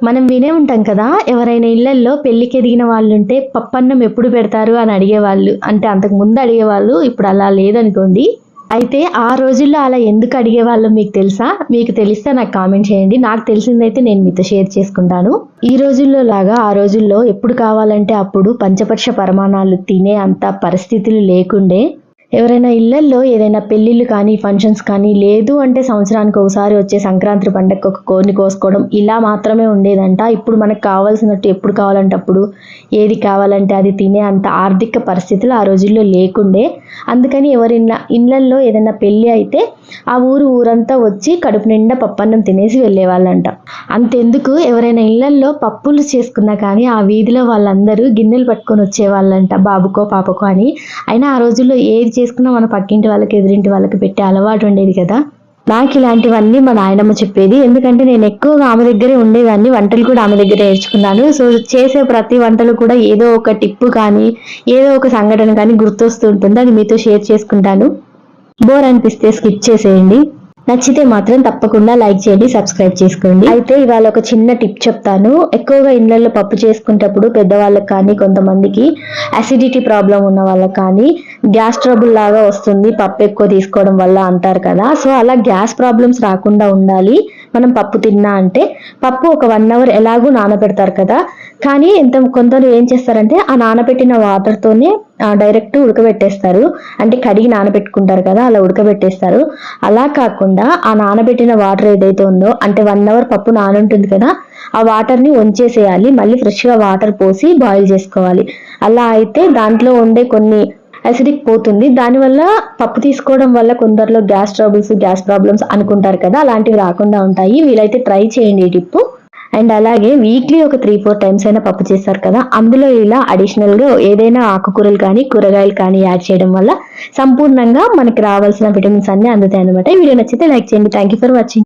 మనం వినే ఉంటాం కదా, ఎవరైనా ఇళ్లల్లో పెళ్లికి ఎదిగిన వాళ్ళు ఉంటే పప్పన్నం ఎప్పుడు పెడతారు అని అడిగేవాళ్ళు. అంటే అంతకు ముందు అడిగేవాళ్ళు, ఇప్పుడు అలా లేదనుకోండి. అయితే ఆ రోజుల్లో అలా ఎందుకు అడిగేవాళ్ళో మీకు తెలుసా? మీకు తెలిస్తే నాకు కామెంట్ చేయండి. నాకు తెలిసిందైతే నేను మీతో షేర్ చేసుకుంటాను. ఈ రోజుల్లో లాగా ఆ రోజుల్లో ఎప్పుడు కావాలంటే అప్పుడు పంచపక్ష పరమాణాలు తినే అంత పరిస్థితులు లేకుండే. ఎవరైనా ఇళ్లల్లో ఏదైనా పెళ్ళిళ్ళు కానీ, ఫంక్షన్స్ కానీ, లేదు అంటే సంవత్సరానికి ఒకసారి వచ్చే సంక్రాంతి పండగకి ఒక కోడిని కోసుకోవడం ఇలా మాత్రమే ఉండేదంట. ఇప్పుడు మనకు కావాల్సినట్టు ఎప్పుడు కావాలంటే అప్పుడు, ఏది కావాలంటే అది తినే అంత ఆర్థిక పరిస్థితులు ఆ రోజుల్లో లేకుండే. అందుకని ఇళ్లల్లో ఏదైనా పెళ్ళి అయితే ఆ ఊరంతా వచ్చి కడుపు నిండా పప్పన్నం తినేసి వెళ్ళేవాళ్ళంట. అంతెందుకు, ఎవరైనా ఇళ్లల్లో పప్పులు చేసుకున్నా కానీ ఆ వీధిలో వాళ్ళందరూ గిన్నెలు పట్టుకొని వచ్చేవాళ్ళంట, బాబుకో పాపకో అని. అయినా ఆ రోజుల్లో ఏది చేసుకున్నా మన పక్కింటి వాళ్ళకి, ఎదురింటి వాళ్ళకి పెట్టే అలవాటు ఉండేది కదా. నాకు ఇలాంటివన్నీ మా నాయనమ్మ చెప్పేది. ఎందుకంటే నేను ఎక్కువగా ఆమె దగ్గరే ఉండేదాన్ని, వంటలు కూడా ఆమె దగ్గరే నేర్చుకున్నాను. సో చేసే ప్రతి వంటలు కూడా ఏదో ఒక టిప్పు కానీ, ఏదో ఒక సంఘటన కానీ గుర్తొస్తూ ఉంటుంది. అది మీతో షేర్ చేసుకుంటాను. బోర్ అనిపిస్తే స్కిప్ చేసేయండి. నచ్చితే మాత్రం తప్పకుండా లైక్ చేయండి, సబ్స్క్రైబ్ చేసుకోండి. అయితే ఇవాళ ఒక చిన్న టిప్ చెప్తాను. ఎక్కువగా ఇళ్లలో పప్పు చేసుకునేటప్పుడు పెద్దవాళ్ళకి కానీ, కొంతమందికి అసిడిటీ ప్రాబ్లం ఉన్న వాళ్ళకి కానీ గ్యాస్ ట్రబుల్ లాగా వస్తుంది పప్పు ఎక్కువ తీసుకోవడం వల్ల అంటారు కదా. సో అలా గ్యాస్ ప్రాబ్లమ్స్ రాకుండా ఉండాలి మనం పప్పు తిన్నా అంటే, పప్పు ఒక 1 hour ఎలాగూ నానబెడతారు కదా. కానీ కొందరు ఏం చేస్తారంటే ఆ నానబెట్టిన వాటర్తోనే డైరెక్ట్ ఉడకబెట్టేస్తారు. అంటే కడిగి నానబెట్టుకుంటారు కదా, అలా ఉడకబెట్టేస్తారు. అలా కాకుండా ఆ నానబెట్టిన వాటర్ ఏదైతే ఉందో, అంటే 1 hour పప్పు నానుంటుంది కదా, ఆ వాటర్ని వంచేసేయాలి. మళ్ళీ ఫ్రెష్గా వాటర్ పోసి బాయిల్ చేసుకోవాలి. అలా అయితే దాంట్లో ఉండే కొన్ని అసిడిక్ పోతుంది. దానివల్ల పప్పు తీసుకోవడం వల్ల కొందరిలో గ్యాస్ ట్రబుల్స్, గ్యాస్ ప్రాబ్లమ్స్ అనుకుంటారు కదా, అలాంటివి రాకుండా ఉంటాయి. వీలైతే ట్రై చేయండి ఈ టిప్పు. అండ్ అలాగే వీక్లీ ఒక 3-4 టైమ్స్ అయినా పప్పు చేస్తారు కదా, అందులో ఇలా అడిషనల్గా ఏదైనా ఆకుకూరలు కానీ, కూరగాయలు కానీ యాడ్ చేయడం వల్ల సంపూర్ణంగా మనకి రావాల్సిన విటమిన్స్ అన్ని అందుతాయి అనమాట. ఈ వీడియో నచ్చితే లైక్ చేయండి. Thank you for watching.